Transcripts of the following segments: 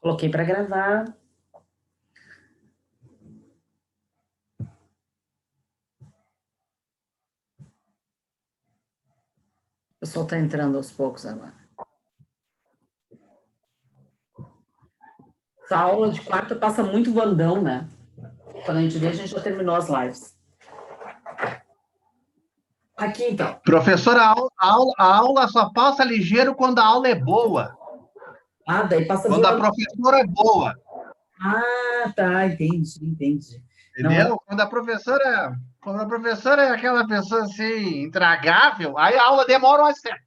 Coloquei para gravar. O pessoal está entrando aos poucos agora. Essa aula de quarta passa muito vandão, né? Quando a gente vê, a gente já terminou as lives. Aqui, então. Professora, a aula só passa ligeiro quando a aula é boa. Ah, daí passa Quando a voando. professora é boa. Ah, tá, entendi. Entendeu? Não, Quando a professora é aquela pessoa assim, intragável, aí a aula demora mais tempo.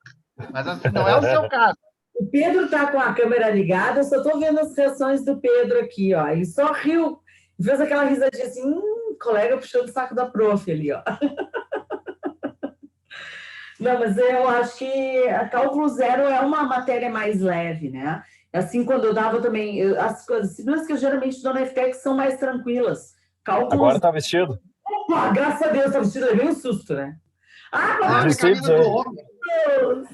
Mas assim, não é o seu caso. o Pedro tá com a câmera ligada, eu só tô vendo as reações do Pedro aqui, ó. Ele só riu, fez aquela risadinha assim, colega puxando o saco da prof ali, ó. Não, mas eu acho que a cálculo zero é uma matéria mais leve, né? Assim, quando eu dava também, as disciplinas que eu geralmente dou na FTEC são mais tranquilas. Cálculo Agora zero. tá vestido. Opa, graças a Deus, tá vestido, levei um susto, né? Ah, Ah, meu minha camisa do homem. Deus!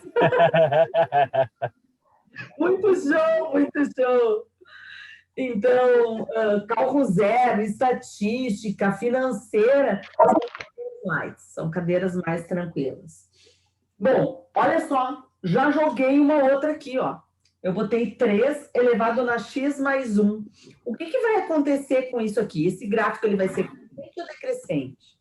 Muito show, muito show. Então, cálculo zero, estatística, financeira, são cadeiras mais tranquilas. Bom, olha só, já joguei uma outra aqui, ó. Eu botei 3 elevado na x mais 1. O que vai acontecer com isso aqui? Esse gráfico ele vai ser crescente ou decrescente?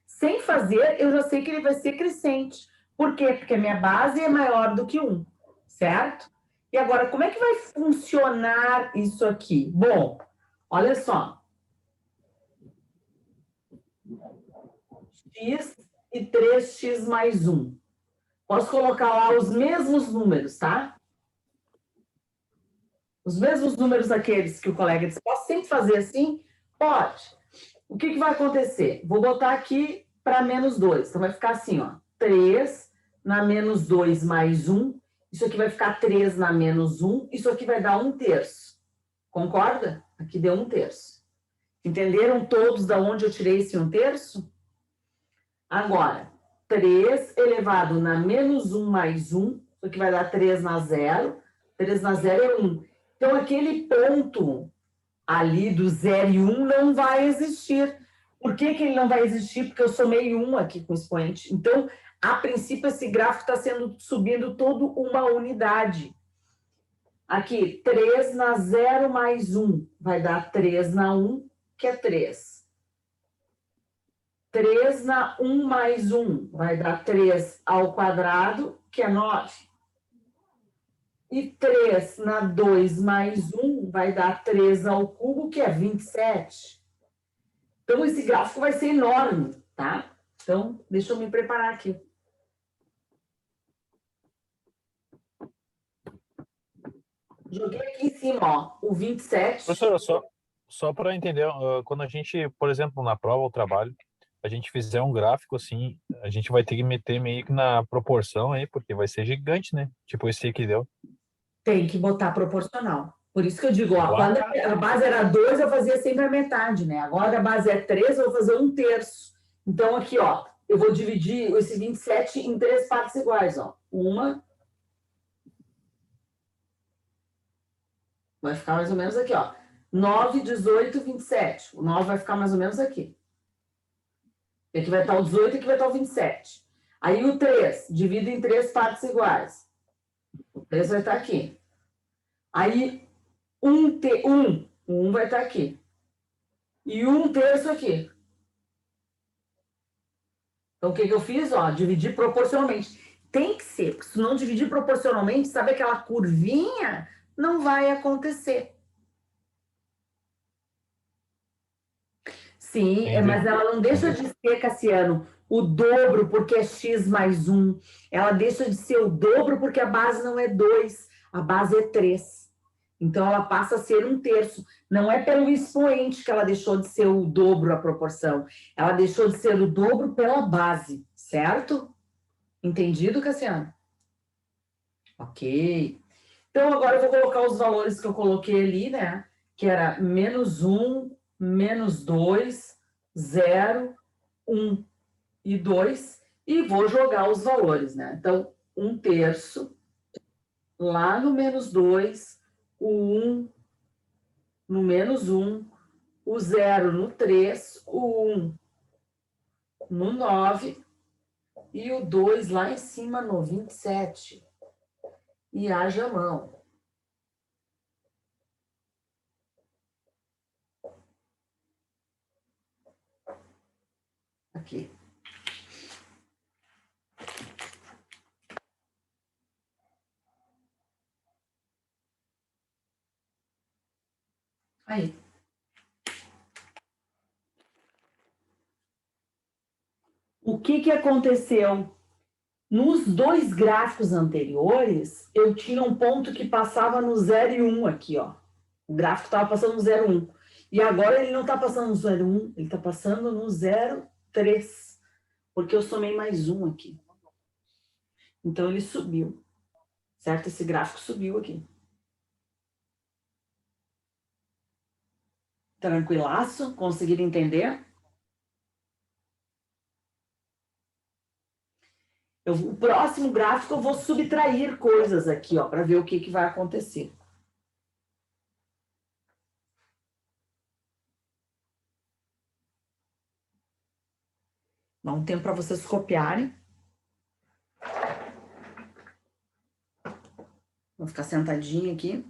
Sem fazer, eu já sei que ele vai ser crescente. Por quê? Porque a minha base é maior do que 1, certo? E agora, como é que vai funcionar isso aqui? Bom, olha só. X e 3x mais 1. Posso colocar lá os mesmos números, tá? Os mesmos números aqueles que o colega disse. Posso sempre fazer assim? Pode. O que vai acontecer? Vou botar aqui para menos 2. Então, vai ficar assim, ó. 3 na menos 2 mais 1. Isso aqui vai ficar 3 na menos 1. Isso aqui vai dar 1/3. Concorda? Aqui deu 1/3. Entenderam todos de onde eu tirei esse 1/3? Agora, 3 elevado na menos 1 mais 1. Isso aqui vai dar 3 na 0. 3 na 0 é 1. Então, aquele ponto ali do 0 e 1 não vai existir. Por que ele não vai existir? Porque eu somei 1 aqui com o expoente. Então, a princípio, esse gráfico está subindo toda uma unidade. Aqui, 3 na 0 mais 1 vai dar 3 na 1, que é 3. 3 na 1 mais 1 vai dar 3 ao quadrado, que é 9. E 3 na 2 mais 1 vai dar 3 ao cubo, que é 27. Então, esse gráfico vai ser enorme, tá? Então, deixa eu me preparar aqui. Joguei aqui em cima, ó, o 27. Professora, só para entender, quando a gente, por exemplo, na prova ou trabalho, a gente fizer um gráfico assim, a gente vai ter que meter meio que na proporção aí, porque vai ser gigante, né? Tipo esse que deu. Tem que botar proporcional. Por isso que eu digo, ó, quando a base era 2, eu fazia sempre a metade, né? Agora a base é 3, eu vou fazer 1/3. Então, aqui, ó, eu vou dividir esse 27 em 3 partes iguais, ó. Uma. Vai ficar mais ou menos aqui, ó. 9, 18, 27. O 9 vai ficar mais ou menos aqui. E aqui vai estar o 18 e aqui vai estar o 27. Aí o 3, divido em 3 partes iguais. O 3 vai estar aqui. Aí, 1 vai estar aqui. E 1/3 aqui. Então, o que eu fiz? Ó, dividir proporcionalmente. Tem que ser, porque se não dividir proporcionalmente, sabe aquela curvinha? Não vai acontecer. Sim, mas ela não deixa de ser, Cassiano, o dobro porque é x mais 1. Ela deixa de ser o dobro porque a base não é 2, a base é 3. Então, ela passa a ser 1/3. Não é pelo expoente que ela deixou de ser o dobro a proporção. Ela deixou de ser o dobro pela base, certo? Entendido, Cassiano? Ok. Então, agora eu vou colocar os valores que eu coloquei ali, né? Que era menos 1, menos 2, 0, 1 e 2. E vou jogar os valores, né? Então, 1/3, lá no menos 2, o 1 no menos 1, o 0 no 3, o 1 no 9 e o 2 lá em cima no 27. E haja mão. Aqui. Aí. O que aconteceu? Nos dois gráficos anteriores, eu tinha um ponto que passava no 0 e 1 aqui, ó. O gráfico estava passando no 0, 1. E agora ele não está passando no 0, 1, ele está passando no 0, 3. Porque eu somei mais 1 aqui. Então ele subiu. Certo? Esse gráfico subiu aqui. Tranquilaço? Conseguiram entender? O próximo gráfico eu vou subtrair coisas aqui, ó, para ver o que vai acontecer. Dá um tempo para vocês copiarem. Vou ficar sentadinha aqui.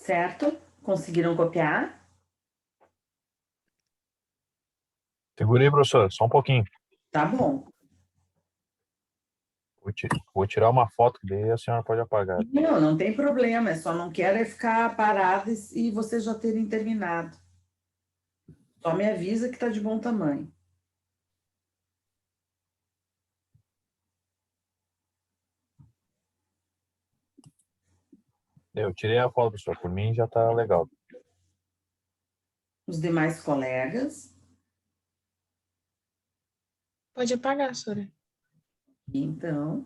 Certo? Conseguiram copiar? Segurei, professor, só um pouquinho. Tá bom. Vou tirar uma foto, que daí a senhora pode apagar. Não tem problema. Só não quero ficar parada e vocês já terem terminado. Só me avisa que tá de bom tamanho. Eu tirei a foto, professor. Por mim já tá legal. Os demais colegas. Pode apagar, Sora. Então.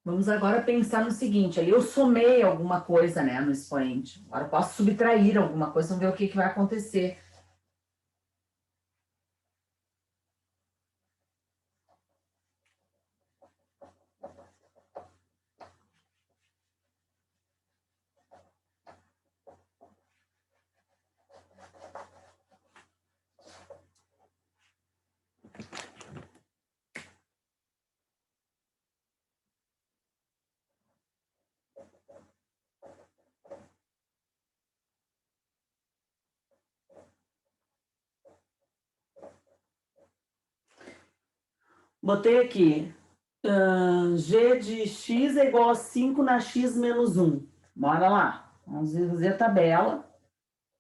Vamos agora pensar no seguinte, ali eu somei alguma coisa, né, no expoente. Agora eu posso subtrair alguma coisa, vamos ver o que vai acontecer. Botei aqui, g de x é igual a 5 na x menos 1. Bora lá. Vamos fazer a tabela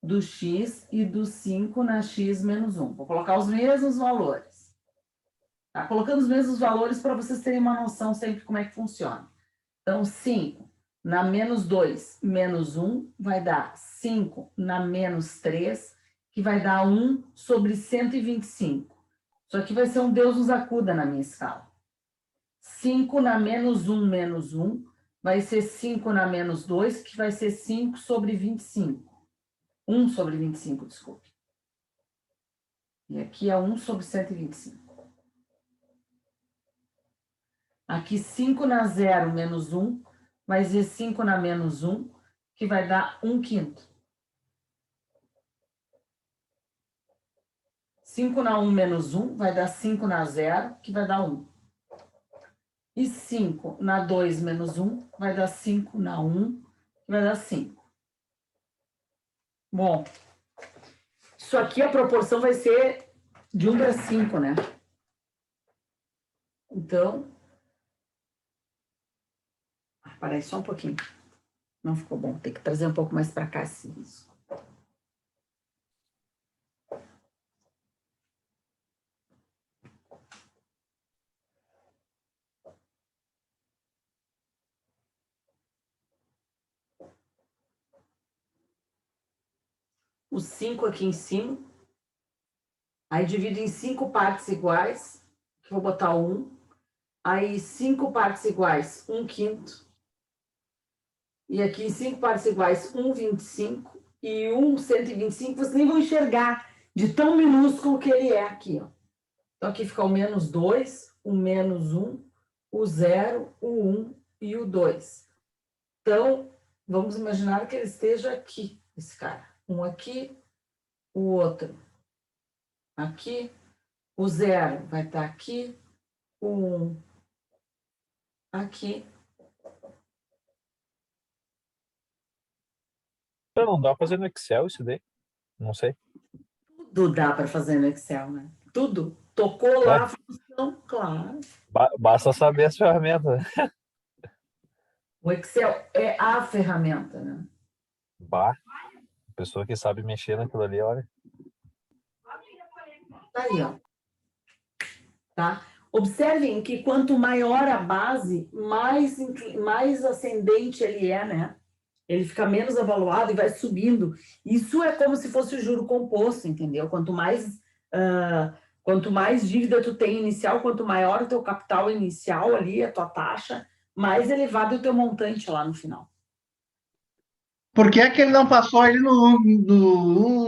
do x e do 5 na x menos 1. Vou colocar os mesmos valores. Tá? Colocando os mesmos valores para vocês terem uma noção sempre como é que funciona. Então, 5 na menos 2 menos 1 vai dar 5 na menos 3, que vai dar 1 sobre 125. Isso aqui vai ser um Deus nos acuda na minha escala. 5 na menos 1 menos 1 vai ser 5 na menos 2, que vai ser 5 sobre 25. 1 sobre 25, desculpe. E aqui é 1 sobre 125. Aqui 5 na 0 menos 1, vai ser 5 na menos 1, que vai dar 1/5. 5 na 1 menos 1 vai dar 5 na 0, que vai dar 1. E 5 na 2 menos 1 vai dar 5 na 1, que vai dar 5. Bom, isso aqui a proporção vai ser de 1 para 5, né? Então, parece só um pouquinho. Não ficou bom, tem que trazer um pouco mais para cá esse risco. Os 5 aqui em cima. Aí divido em 5 partes iguais, que vou botar 1. Aí 5 partes iguais, 1/5. E aqui em 5 partes iguais, 1/25. E 1/125, vocês nem vão enxergar de tão minúsculo que ele é aqui, ó. Então aqui fica o menos 2, o menos 1, o 0, o 1 e o 2. Então, vamos imaginar que ele esteja aqui, esse cara. Um aqui, o outro aqui, o 0 vai estar aqui, o 1 aqui. Então, não dá pra fazer no Excel isso daí? Não sei. Tudo dá para fazer no Excel, né? Tudo. Tocou lá a função, claro. Basta saber as ferramentas. O Excel é a ferramenta, né? Bah, pessoa que sabe mexer naquilo ali, olha. Tá aí, ó. Tá? Observem que quanto maior a base, mais ascendente ele é, né? Ele fica menos avaloado e vai subindo. Isso é como se fosse o juro composto, entendeu? Quanto mais dívida tu tem inicial, quanto maior o teu capital inicial ali, a tua taxa, mais elevado é o teu montante lá no final. Por que é que ele não passou ele no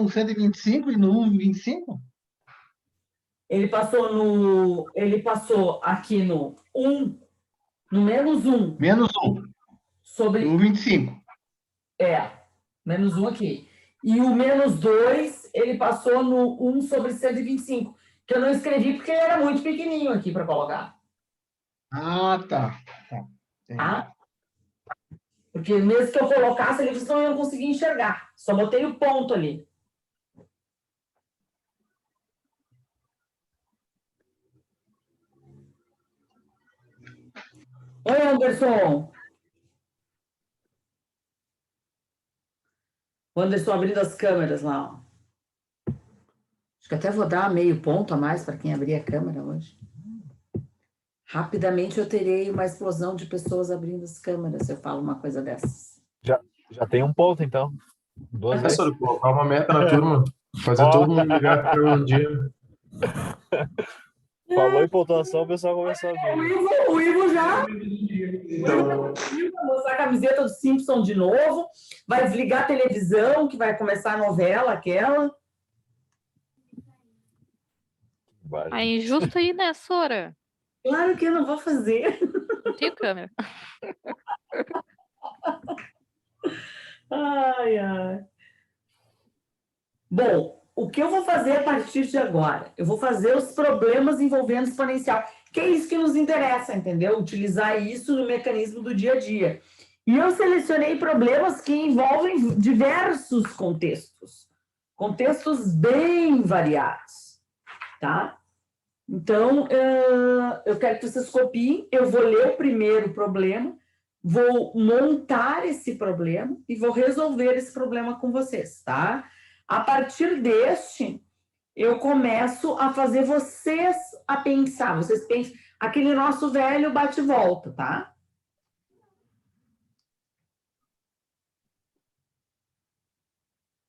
1,125 e no 1,25? Ele passou aqui no 1, no menos 1. Menos 1. Sobre... No 25. Menos 1 aqui. E o menos 2, ele passou no 1 sobre 125, que eu não escrevi porque ele era muito pequenininho aqui para colocar. Ah, tá. Tá? Porque mesmo que eu colocasse ali, vocês não iam conseguir enxergar. Só botei o ponto ali. Oi, Anderson. O Anderson abrindo as câmeras lá. Ó. Acho que até vou dar meio ponto a mais para quem abrir a câmera hoje. Rapidamente eu terei uma explosão de pessoas abrindo as câmeras se eu falo uma coisa dessas. Já tem um ponto, então. 2 vezes. Professor, colocar uma meta na turma. Fazer todo mundo ligar para um dia. Falou em pontuação, o pessoal começou a vir. O Ivo já vai mostrar a camiseta do Simpson de novo, vai desligar a televisão, que vai começar a novela aquela. Aí, justo aí, né, Sora? Claro que eu não vou fazer. Não tenho câmera. Ai, ai. Bom, o que eu vou fazer a partir de agora? Eu vou fazer os problemas envolvendo exponencial, que é isso que nos interessa, entendeu? Utilizar isso no mecanismo do dia a dia. E eu selecionei problemas que envolvem diversos contextos bem variados, tá? Então, eu quero que vocês copiem, eu vou ler o primeiro problema, vou montar esse problema e vou resolver esse problema com vocês, tá? A partir deste, eu começo a fazer vocês a pensar. Vocês pensam, aquele nosso velho bate e volta, tá?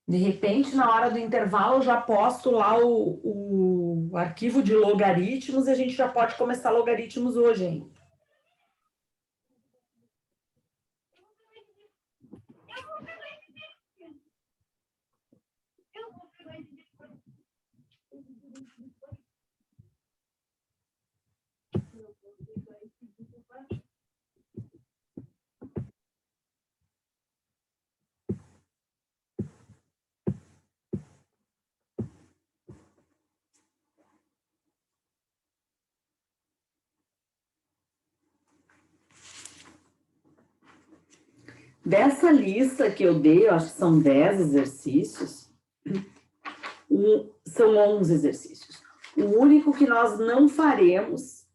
De repente, na hora do intervalo, eu já posto lá o arquivo de logaritmos e a gente já pode começar logaritmos hoje, hein? Dessa lista que eu dei, eu acho que são 10 exercícios, são 11 exercícios. O único que nós não faremos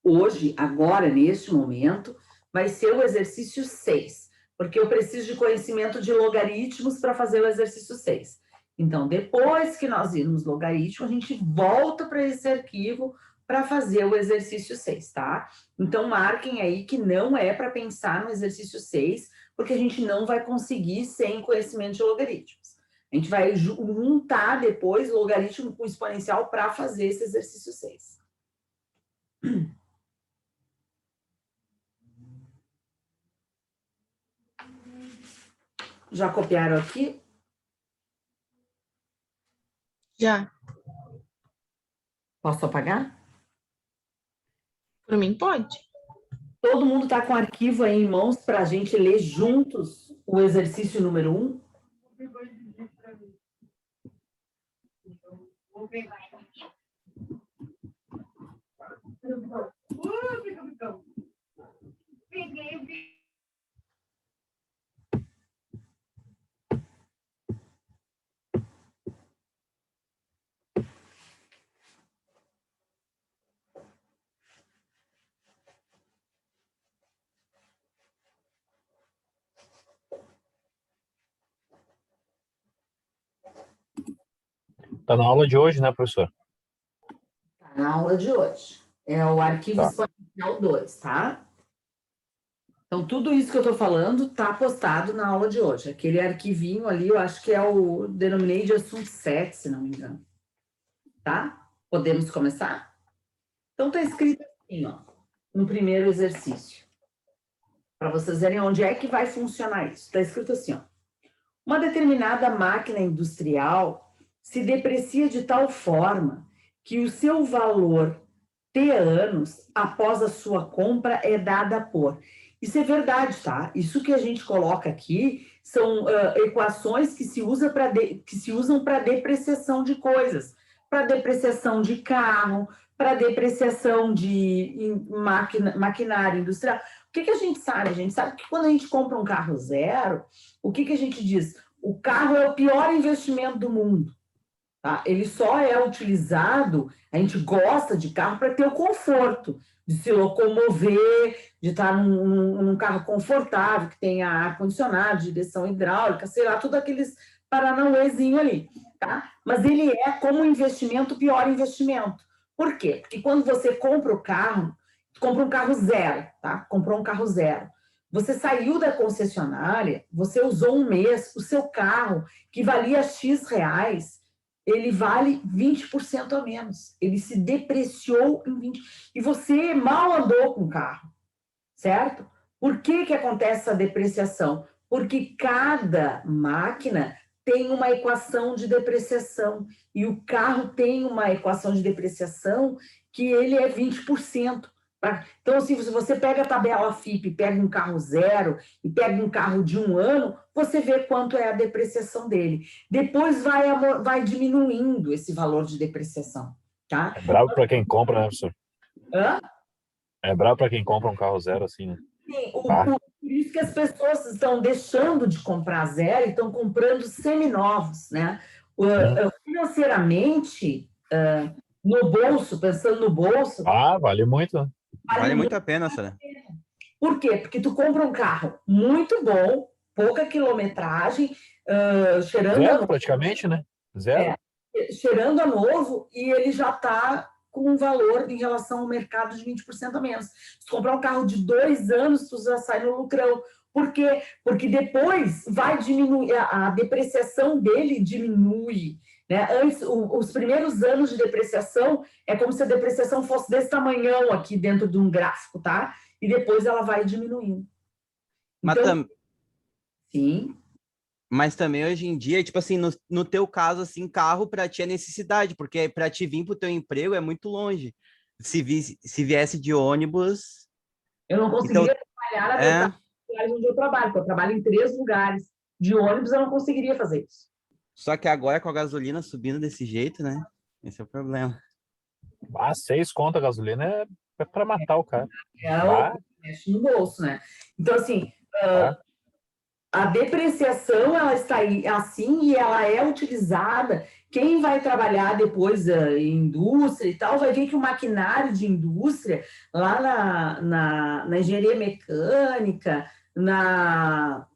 hoje, agora, neste momento, vai ser o exercício 6, porque eu preciso de conhecimento de logaritmos para fazer o exercício 6. Então, depois que nós irmos logaritmo, a gente volta para esse arquivo para fazer o exercício 6, tá? Então, marquem aí que não é para pensar no exercício 6, porque a gente não vai conseguir sem conhecimento de logaritmos. A gente vai juntar depois logaritmo com exponencial para fazer esse exercício 6. Já copiaram aqui? Já. Posso apagar? Por mim, pode. Todo mundo está com o arquivo aí em mãos para a gente ler juntos o exercício número 1? Tá na aula de hoje, né, professor? Tá na aula de hoje. É o arquivo Tá. exponencial 2, tá? Então, tudo isso que eu estou falando está postado na aula de hoje. Aquele arquivinho ali, eu acho que é o denominei de assunto 7, se não me engano. Tá? Podemos começar? Então, está escrito assim, ó, no primeiro exercício. Para vocês verem onde é que vai funcionar isso. Está escrito assim, ó. Uma determinada máquina industrial se deprecia de tal forma que o seu valor T anos após a sua compra é dada por... Isso é verdade, tá? Isso que a gente coloca aqui são equações que se usam para depreciação de coisas, para depreciação de carro, para depreciação de maquinário industrial. O que a gente sabe? A gente sabe que quando a gente compra um carro zero, o que a gente diz? O carro é o pior investimento do mundo. Tá? Ele só é utilizado, a gente gosta de carro para ter o conforto, de se locomover, de estar num carro confortável, que tenha ar-condicionado, direção hidráulica, sei lá, tudo aqueles paranauêzinho ali. Tá? Mas ele é, como investimento, o pior investimento. Por quê? Porque quando você compra o carro, compra um carro zero, tá? Comprou um carro zero. Você saiu da concessionária, você usou um mês, o seu carro, que valia X reais, ele vale 20% a menos. Ele se depreciou em 20%. E você mal andou com o carro, certo? Por que acontece essa depreciação? Porque cada máquina tem uma equação de depreciação. E o carro tem uma equação de depreciação que ele é 20%. Então, se você pega a tabela FIPE, pega um carro zero e pega um carro de 1 ano, você vê quanto é a depreciação dele. Depois vai diminuindo esse valor de depreciação, tá? É bravo para quem compra, né, professor? Hã? É bravo para quem compra um carro zero assim, né? Sim, por isso que as pessoas estão deixando de comprar zero e estão comprando seminovos, né? Financeiramente, no bolso, pensando no bolso... Vale muito, né? Vale muito a pena, Sara. Por quê? Porque tu compra um carro muito bom, pouca quilometragem, cheirando Zero, praticamente, né? Zero. Cheirando a novo, e ele já está com um valor em relação ao mercado de 20% a menos. Se tu comprar um carro de 2 anos, tu já sai no lucrão. Por quê? Porque depois vai diminuir, a depreciação dele diminui. Né? Antes, os primeiros anos de depreciação é como se a depreciação fosse desse tamanhão aqui dentro de um gráfico, tá? E depois ela vai diminuindo. Então, sim. Mas também hoje em dia, tipo assim, no teu caso, assim, carro para ti é necessidade, porque para te vir pro teu emprego é muito longe. Se viesse de ônibus... Eu não conseguiria trabalhar na verdade nos lugares onde eu trabalho, porque eu trabalho em 3 lugares. De ônibus eu não conseguiria fazer isso. Só que agora com a gasolina subindo desse jeito, né? Esse é o problema. 6 conto a gasolina é para matar o cara. Mexe no bolso, né? Então, assim, a depreciação, ela está aí assim e ela é utilizada. Quem vai trabalhar depois em indústria e tal, vai ver que o maquinário de indústria, lá na engenharia mecânica, na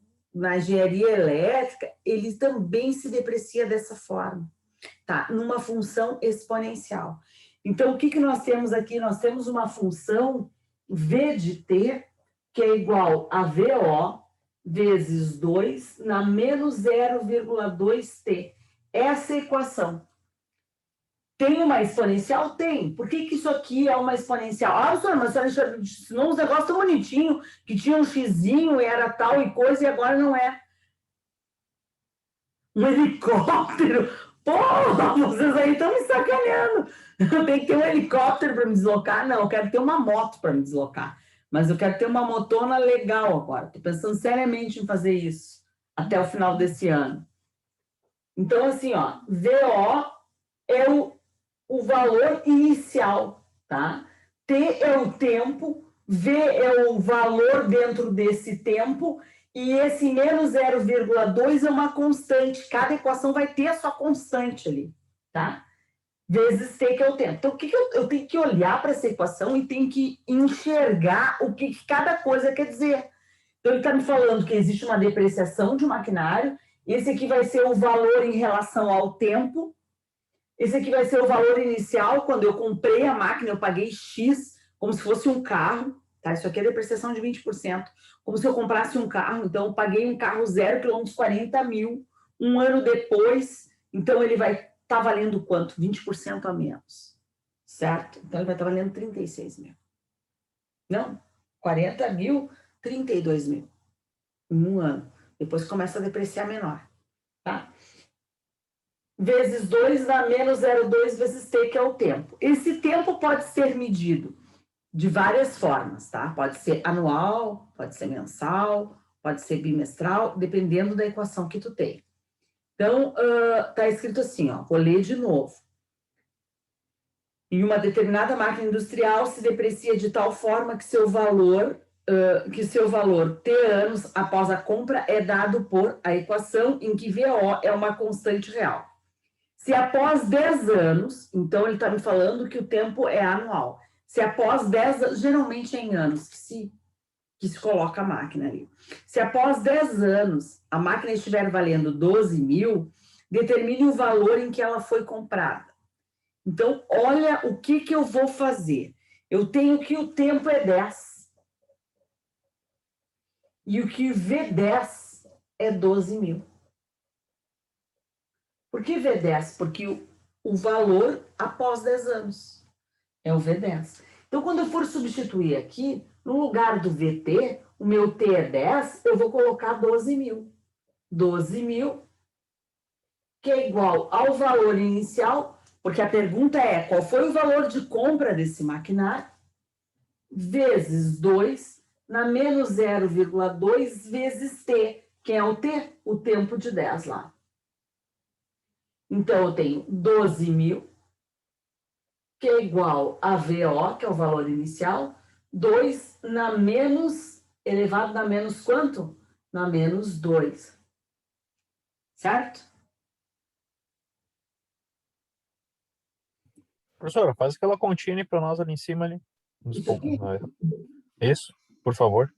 engenharia elétrica, ele também se deprecia dessa forma, tá? Numa função exponencial. Então, o que nós temos aqui? Nós temos uma função V de T, que é igual a VO vezes 2 na menos 0,2T. Essa equação. Tem uma exponencial? Tem. Por que isso aqui é uma exponencial? Ah, senhora, mas a senhora ensinou uns negócios tão bonitinhos, que tinha um xizinho e era tal e coisa, e agora não é. Um helicóptero? Porra, vocês aí estão me sacaneando. Eu tenho que ter um helicóptero para me deslocar? Não, eu quero ter uma moto para me deslocar. Mas eu quero ter uma motona legal agora. Estou pensando seriamente em fazer isso até o final desse ano. Então, assim, ó, VO é o valor inicial, tá? T é o tempo, V é o valor dentro desse tempo, e esse menos 0,2 é uma constante. Cada equação vai ter a sua constante ali, tá? Vezes T, que é o tempo. Então, o que eu tenho que olhar para essa equação e tenho que enxergar o que cada coisa quer dizer. Então, ele está me falando que existe uma depreciação de maquinário, esse aqui vai ser o valor em relação ao tempo, esse aqui vai ser o valor inicial, quando eu comprei a máquina, eu paguei X, como se fosse um carro, tá? Isso aqui é depreciação de 20%, como se eu comprasse um carro, então eu paguei um carro 0 km, 40 mil, um ano depois, então ele vai estar valendo quanto? 20% a menos, certo? Então ele vai estar valendo 36 mil. Não, 40 mil, 32 mil, em um ano. Depois começa a depreciar menor, tá? Vezes 2 dá menos 0,2 vezes T, que é o tempo. Esse tempo pode ser medido de várias formas, tá? Pode ser anual, pode ser mensal, pode ser bimestral, dependendo da equação que tu tem. Então, tá escrito assim, ó, vou ler de novo. Em uma determinada máquina industrial se deprecia de tal forma que seu valor T anos após a compra é dado por a equação em que VO é uma constante real. Se após 10 anos, então ele está me falando que o tempo é anual. Se após 10 anos, geralmente é em anos que se coloca a máquina ali. Se após 10 anos a máquina estiver valendo 12 mil, determine o valor em que ela foi comprada. Então, olha o que eu vou fazer. Eu tenho que o tempo é 10. E o que V10 é 12 mil. Por que V10? Porque o valor após 10 anos é o V10. Então, quando eu for substituir aqui, no lugar do VT, o meu T é 10, eu vou colocar 12 mil. 12 mil, que é igual ao valor inicial, porque a pergunta é qual foi o valor de compra desse maquinário, vezes 2, na menos 0,2 vezes T, que é o T, o tempo de 10 lá. Então, eu tenho 12 mil, que é igual a VO, que é o valor inicial, 2 na menos, elevado na menos quanto? Na menos 2. Certo? Professora, faz aquela continha para nós ali em cima ali. Isso aqui? Isso, por favor.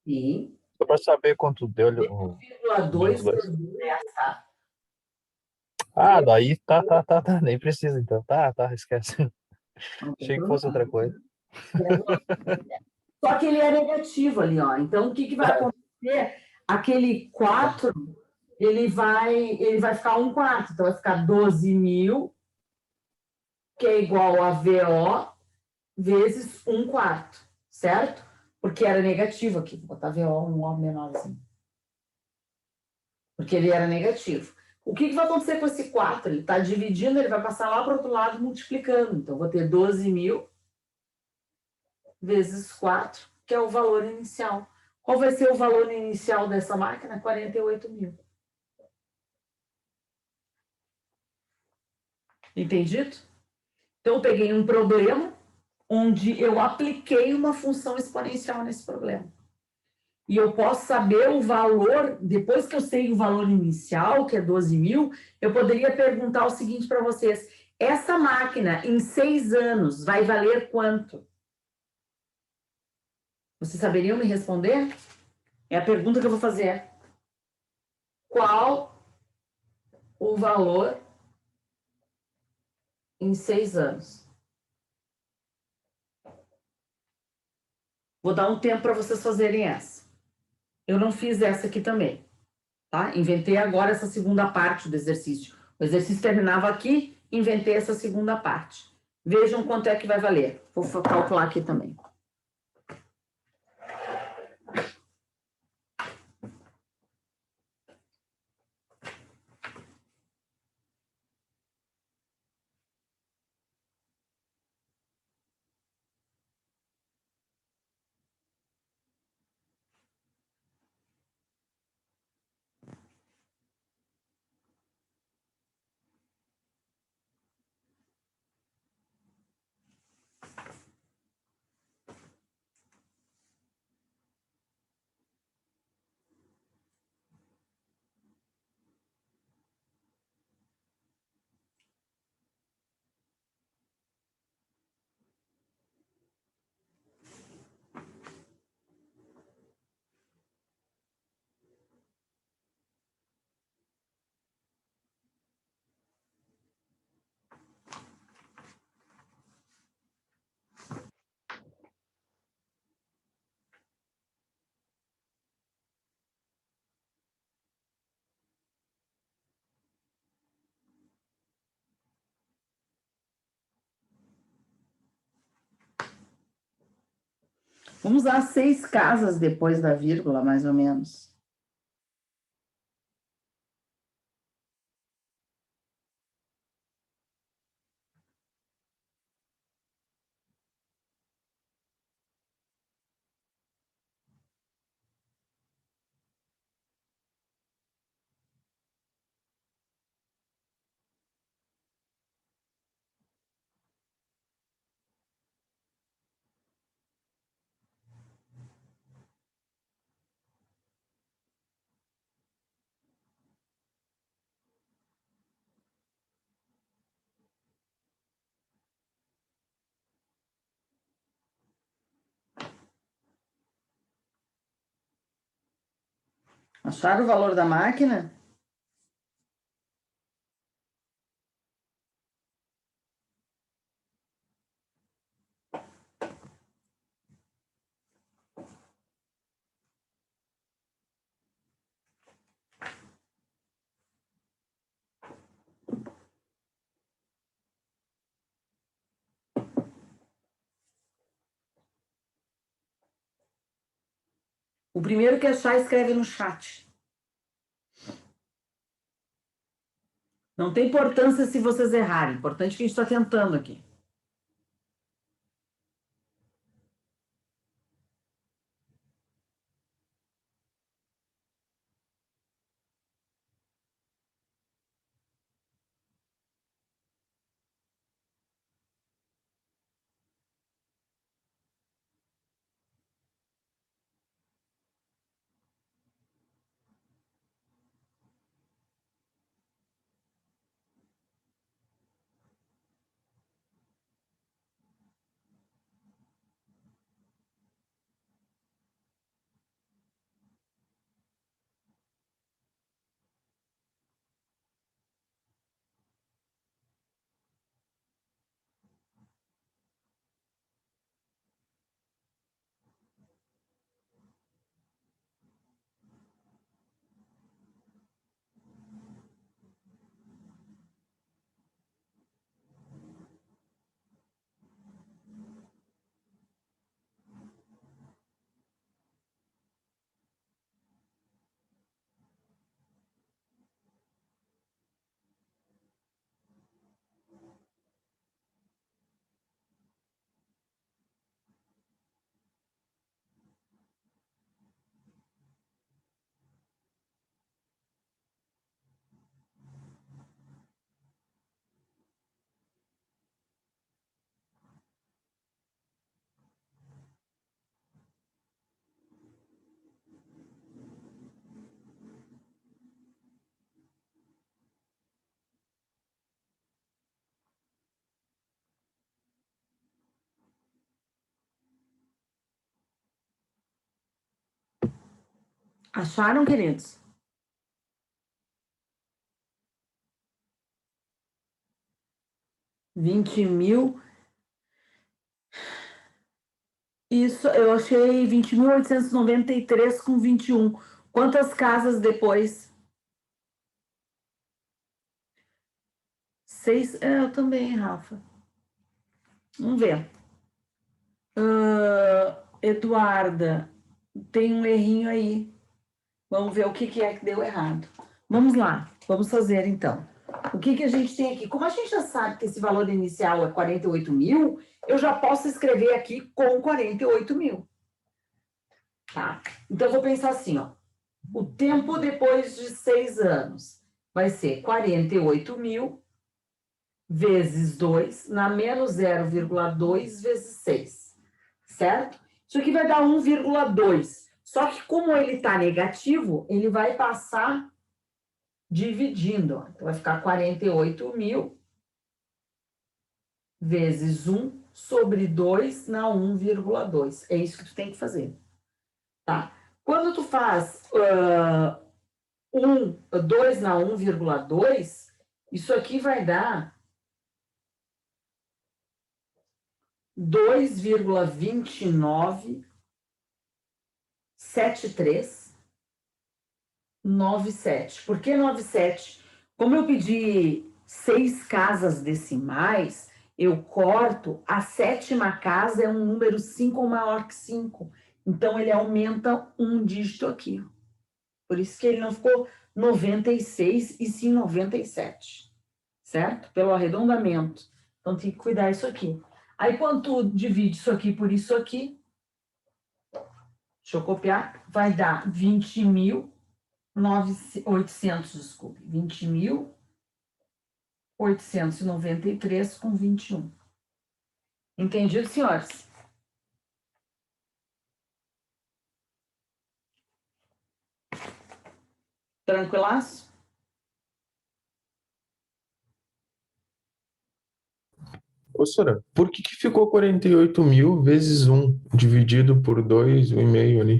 Sim. Só para saber quanto deu o 0,2 dois. por 10, tá? Ah, daí tá, nem precisa então. Tá, esquece. Não tem Achei que fosse outra coisa. Só que ele é negativo ali, ó. Então, o que vai acontecer? Aquele 4, ele vai ficar 1 quarto. Então, vai ficar 12 mil, que é igual a VO, vezes 1 quarto, certo? Porque era negativo aqui. Vou botar VO, um O menorzinho. Porque ele era negativo. O que vai acontecer com esse 4? Ele está dividindo, ele vai passar lá para o outro lado multiplicando. Então, vou ter 12 mil vezes 4, que é o valor inicial. Qual vai ser o valor inicial dessa máquina? 48 mil. Entendido? Então, eu peguei um problema onde eu apliquei uma função exponencial nesse problema. e eu posso saber o valor, depois que eu sei o valor inicial, que é 12 mil, eu poderia perguntar o seguinte para vocês: essa máquina, em 6 anos, vai valer quanto? Vocês saberiam me responder? É a pergunta que eu vou fazer. Qual o valor em 6 anos? Vou dar um tempo para vocês fazerem essa. Eu não fiz essa aqui também, tá? Inventei agora essa segunda parte do exercício. O exercício terminava aqui, inventei essa segunda parte. Vejam quanto é que vai valer. Vou calcular aqui também. Vamos usar 6 casas depois da vírgula, mais ou menos. Acharam o valor da máquina? O primeiro que achar, escreve no chat. Não tem importância se vocês errarem. Importante que a gente está tentando aqui. Acharam, queridos? R$20.000. Isso, eu achei 20.893 com 21. Quantas casas depois? 6. Eu também, Rafa. Vamos ver. Eduarda, tem um errinho aí. Vamos ver o que é que deu errado. Vamos lá, vamos fazer então. O que a gente tem aqui? Como a gente já sabe que esse valor inicial é 48.000, eu já posso escrever aqui com 48.000. Tá? Então, eu vou pensar assim, ó. O tempo depois de 6 anos vai ser 48.000 vezes 2 na menos 0,2 vezes 6. Certo? Isso aqui vai dar 1,2. Só que como ele está negativo, ele vai passar dividindo. Ó. Então, vai ficar 48.000 vezes 1 sobre 2 na 1,2. É isso que tu tem que fazer. Tá? Quando tu faz 2 na 1,2, isso aqui vai dar 2,297397. Por que 97? Como eu pedi 6 casas decimais, eu corto, a 7ª casa é um número 5 ou maior que 5. Então, ele aumenta um dígito aqui. Por isso que ele não ficou 96 e sim 97. Certo? Pelo arredondamento. Então, tem que cuidar isso aqui. Aí, quando tu divide isso aqui por isso aqui, deixa eu copiar, vai dar 20.800, desculpe, 20.893 com 21. Entendido, senhores? Tranquilaço? Ô, Sora, por que ficou 48.000 vezes 1 dividido por 2,5 ali?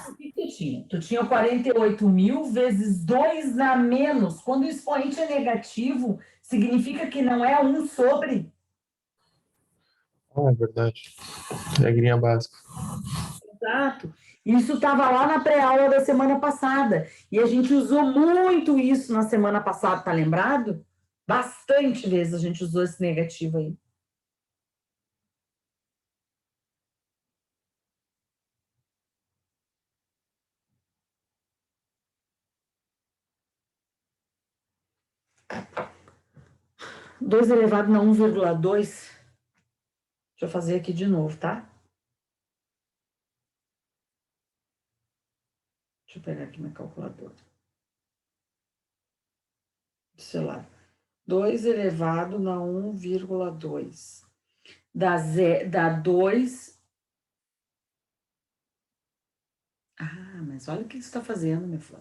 O que tu tinha? Tu tinha 48.000 vezes 2 na menos. Quando o expoente é negativo, significa que não é 1 sobre. Ah, é verdade. Regrinha básica. Exato. Isso estava lá na pré-aula da semana passada. E a gente usou muito isso na semana passada, tá lembrado? Bastante vezes a gente usou esse negativo aí. Dois elevado a 1,2. Deixa eu fazer aqui de novo, tá? Deixa eu pegar aqui minha calculadora. Celular. 2 elevado a 1,2. Dá 2. Ah, mas olha o que você está fazendo, minha flor.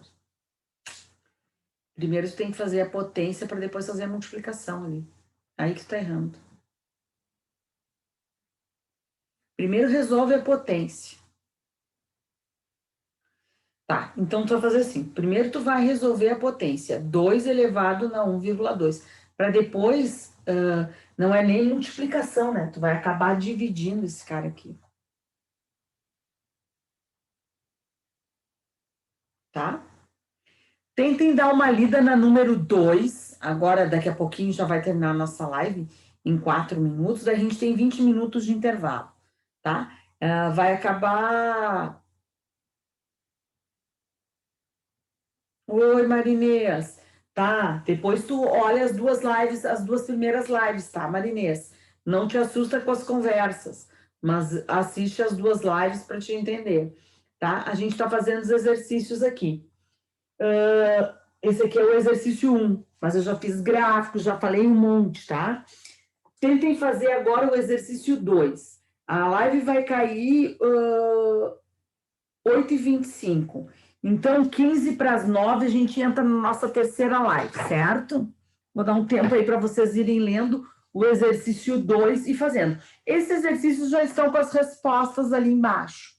Primeiro você tem que fazer a potência para depois fazer a multiplicação ali. Aí que está errando. Primeiro resolve a potência. Tá, então tu vai fazer assim. Primeiro tu vai resolver a potência. 2 elevado a 1,2. Para depois, não é nem multiplicação, né? Tu vai acabar dividindo esse cara aqui. Tá? Tentem dar uma lida na número 2. Agora, daqui a pouquinho, já vai terminar a nossa live em 4 minutos. Daí a gente tem 20 minutos de intervalo, tá? Vai acabar... Oi, Marinês. Tá, depois tu olha as duas lives, as 2 primeiras lives, tá, Marinês? Não te assusta com as conversas, mas assiste as 2 lives para te entender, tá? A gente está fazendo os exercícios aqui. Esse aqui é o exercício 1, mas eu já fiz gráficos, já falei um monte, tá? Tentem fazer agora o exercício 2. A live vai cair 8h25. Então, 15 para as 9, a gente entra na nossa terceira live, certo? Vou dar um tempo aí para vocês irem lendo o exercício 2 e fazendo. Esses exercícios já estão com as respostas ali embaixo.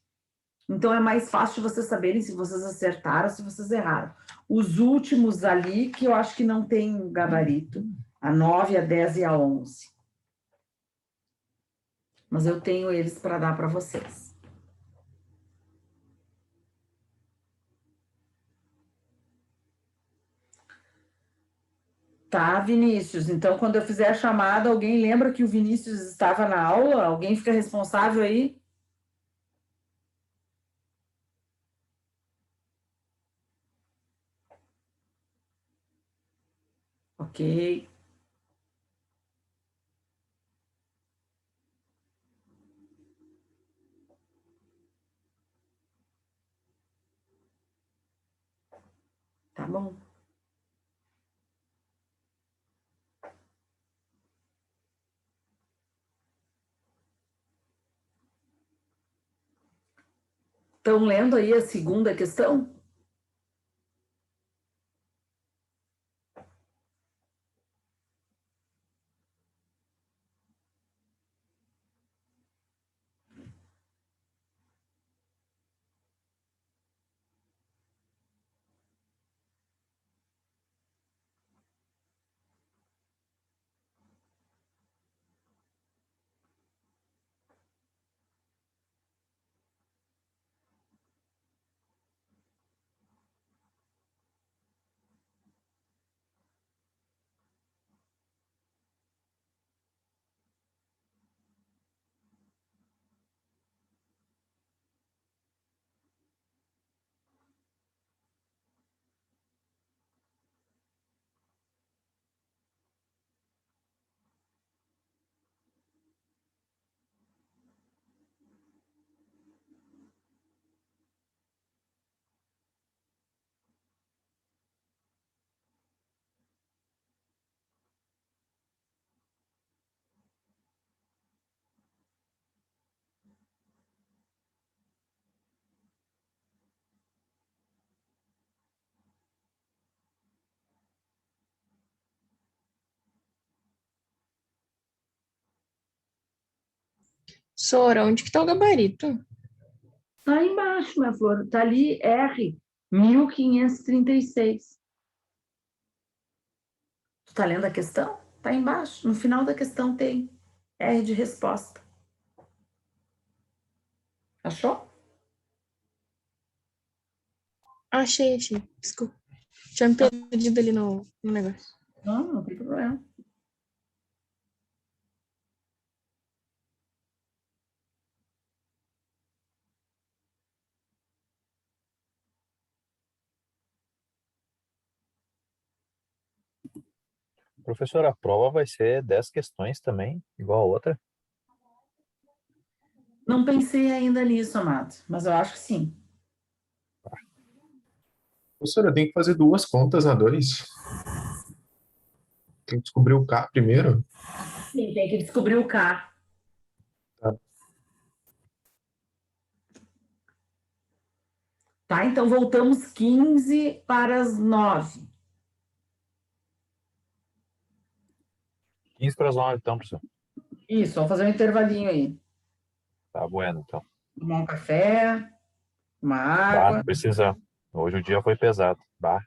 Então é mais fácil de vocês saberem se vocês acertaram, se vocês erraram. Os últimos ali, que eu acho que não tem gabarito, a 9, a 10 e a 11. Mas eu tenho eles para dar para vocês. Tá, Vinícius. Então, quando eu fizer a chamada, alguém lembra que o Vinícius estava na aula? Alguém fica responsável aí? Ok. Tá bom. Estão lendo aí a segunda questão? Sora, onde que tá o gabarito? Tá aí embaixo, minha flor. Tá ali R, 1536. Tu tá lendo a questão? Tá aí embaixo. No final da questão tem R de resposta. Achou? Achei. Desculpa. Tinha me perdido ali no negócio. Não, não tem problema. Professor, a prova vai ser 10 questões também, igual a outra? Não pensei ainda nisso, amado, mas eu acho que sim. Professora, tem que fazer duas contas na 2. Tem que descobrir o K primeiro. Sim, tem que descobrir o K. Tá. Tá, então voltamos 15 para as 9. 15 para as 9, então, professor. Isso, vamos fazer um intervalinho aí. Tá bueno, então. Tomar um café, uma Bah, água. precisa. Hoje o dia foi pesado. Bah.